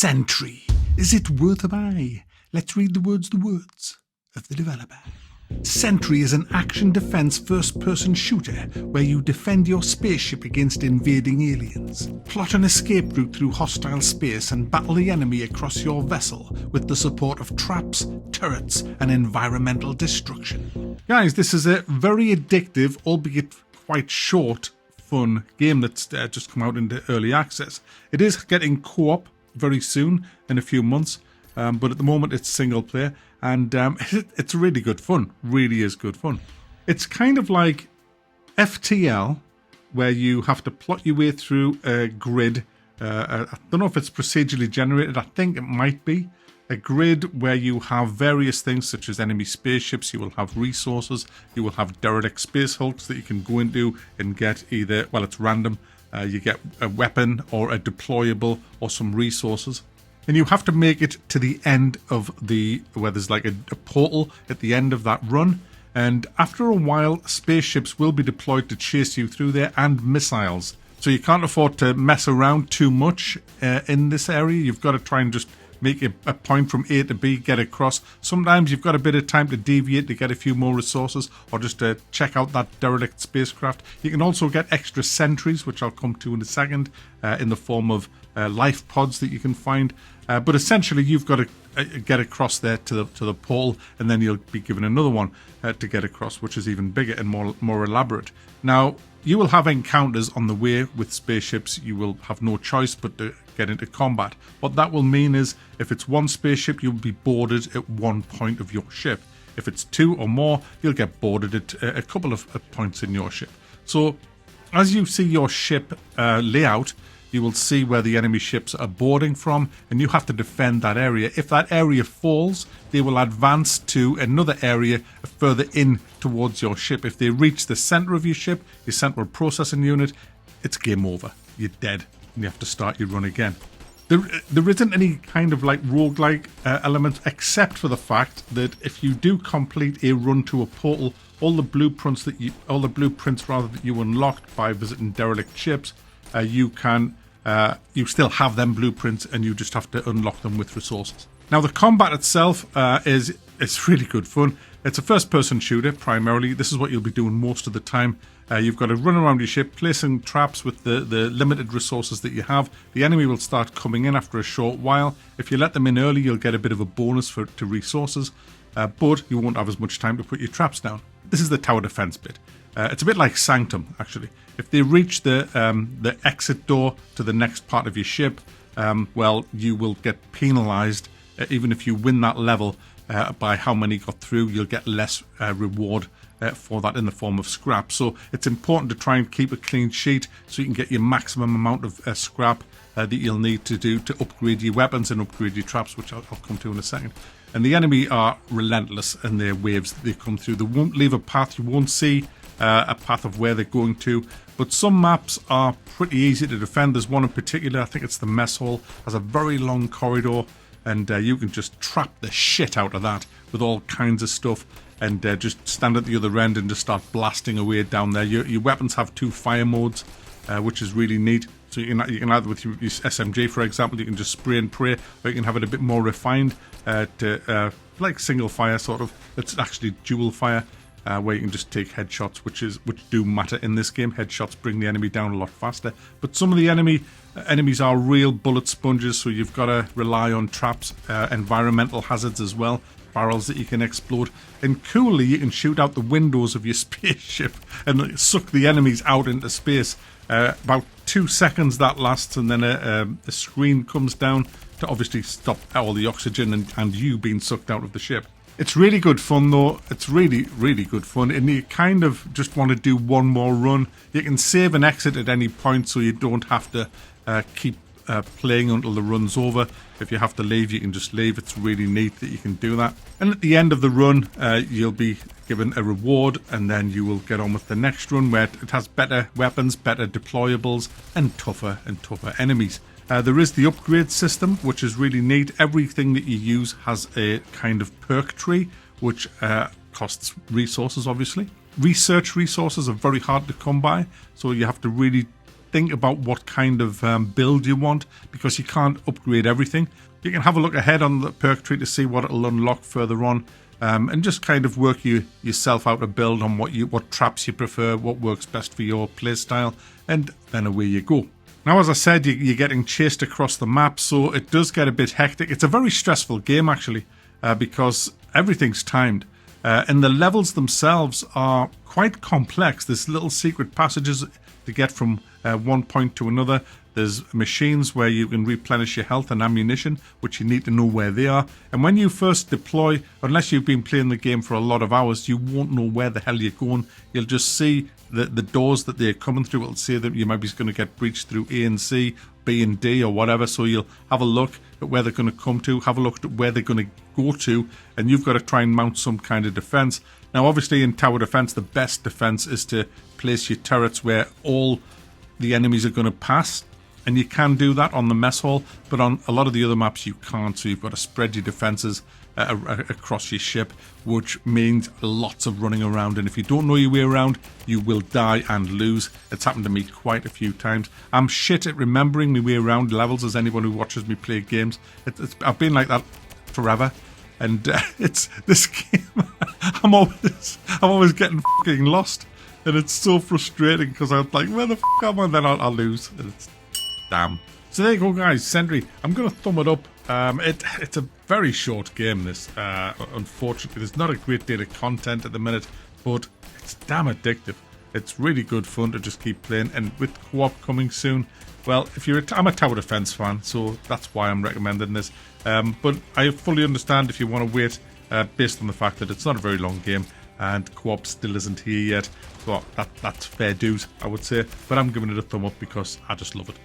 Sentry. Is it worth a buy? Let's read the words of the developer. Sentry is an action defense first-person shooter where you defend your spaceship against invading aliens. Plot an escape route through hostile space and battle the enemy across your vessel with the support of traps, turrets, and environmental destruction. Guys, this is a very addictive, albeit quite short, fun game that's just come out into early access. It is getting co-op very soon, in a few months, but at the moment it's single player. And it's really good fun. Really is good fun. It's kind of like FTL, where you have to plot your way through a grid. I don't know if it's procedurally generated. I think it might be. A grid where you have various things such as enemy spaceships. You will have resources. You will have derelict space hulks that you can go into and get either, well, it's random. You get a weapon or a deployable or some resources. And you have to make it to the end of where there's like a portal at the end of that run. And after a while, spaceships will be deployed to chase you through there, and missiles. So you can't afford to mess around too much in this area. You've got to try and just make a point from A to B, get across. Sometimes you've got a bit of time to deviate to get a few more resources, or just to check out that derelict spacecraft. You can also get extra sentries, which I'll come to in a second, in the form of life pods that you can find. But essentially, you've got to get across there to the portal, and then you'll be given another one to get across, which is even bigger and more elaborate. Now, you will have encounters on the way with spaceships. You will have no choice but to get into combat. What that will mean is, if it's one spaceship, you'll be boarded at one point of your ship. If it's two or more, you'll get boarded at a couple of points in your ship. So, as you see your ship layout, you will see where the enemy ships are boarding from, and you have to defend that area. If that area falls, they will advance to another area further in towards your ship. If they reach the center of your ship, your central processing unit, it's game over. You're dead, and you have to start your run again. There isn't any kind of like roguelike element, except for the fact that if you do complete a run to a portal, all the blueprints that you unlocked by visiting derelict ships, you still have them blueprints, and you just have to unlock them with resources. Now, the combat itself is really good fun. It's a first-person shooter primarily. This is what you'll be doing most of the time. You've got to run around your ship, placing traps with the limited resources that you have. The enemy will start coming in after a short while. If you let them in early, you'll get a bit of a bonus to resources, but you won't have as much time to put your traps down. This is the tower defense bit. It's a bit like Sanctum, actually. If they reach the exit door to the next part of your ship, well, you will get penalized. Even if you win that level by how many got through, you'll get less reward for that in the form of scrap. So it's important to try and keep a clean sheet so you can get your maximum amount of scrap that you'll need to upgrade your weapons and upgrade your traps, which I'll come to in a second. And the enemy are relentless in their waves that they come through. They won't leave a path. You won't see a path of where they're going to, but some maps are pretty easy to defend. There's one in particular, I think it's the mess hall, has a very long corridor, and you can just trap the shit out of that with all kinds of stuff, and just stand at the other end and just start blasting away down there. Your weapons have 2 fire modes, which is really neat. So you can either, with your SMG, for example, you can just spray and pray, or you can have it a bit more refined to like single fire sort of. It's actually dual fire, where you can just take headshots, which do matter in this game. Headshots bring the enemy down a lot faster. But some of the enemies are real bullet sponges, so you've got to rely on traps, environmental hazards as well, barrels that you can explode. And coolly, you can shoot out the windows of your spaceship and suck the enemies out into space. About 2 seconds that lasts, and then a screen comes down to obviously stop all the oxygen and you being sucked out of the ship. It's really good fun, though. It's really, really good fun. And you kind of just want to do one more run. You can save and exit at any point, so you don't have to keep playing until the run's over. If you have to leave, you can just leave. It's really neat that you can do that. And at the end of the run, you'll be given a reward, and then you will get on with the next run, where it has better weapons, better deployables, and tougher enemies. There is the upgrade system, which is really neat. Everything that you use has a kind of perk tree, which costs resources, obviously. Research resources are very hard to come by, so you have to really think about what kind of build you want, because you can't upgrade everything. You can have a look ahead on the perk tree to see what it'll unlock further on, and just kind of work yourself out a build on what traps you prefer, what works best for your playstyle, and then away you go. Now, as I said, you're getting chased across the map, so it does get a bit hectic. It's a very stressful game, actually, because everything's timed. And the levels themselves are quite complex. There's little secret passages to get from one point to another. There's machines where you can replenish your health and ammunition, which you need to know where they are. And when you first deploy, unless you've been playing the game for a lot of hours, you won't know where the hell you're going. You'll just see the doors that they're coming through. It'll say that you might be going to get breached through A and C, B and D, or whatever. So you'll have a look at where they're going to come to, have a look at where they're going to go to, and you've got to try and mount some kind of defense. Now, obviously, in tower defense, the best defense is to place your turrets where all the enemies are going to pass. And you can do that on the mess hall, but on a lot of the other maps you can't. So you've got to spread your defenses across your ship, which means lots of running around. And if you don't know your way around, you will die and lose. It's happened to me quite a few times. I'm shit at remembering my way around levels, as anyone who watches me play games. I've been like that forever. And it's this game. I'm always getting fucking lost, and it's so frustrating because I'm like, where the fuck am I? And then I'll lose. And it's damn. So there you go, guys. Sentry. I'm gonna thumb it up. It's a very short game. This, unfortunately, there's not a great deal of content at the minute, but it's damn addictive. It's really good fun to just keep playing, and with co-op coming soon. Well, I'm a tower defense fan, so that's why I'm recommending this. But I fully understand if you want to wait, based on the fact that it's not a very long game and co-op still isn't here yet. So that's fair dues, I would say. But I'm giving it a thumb up because I just love it.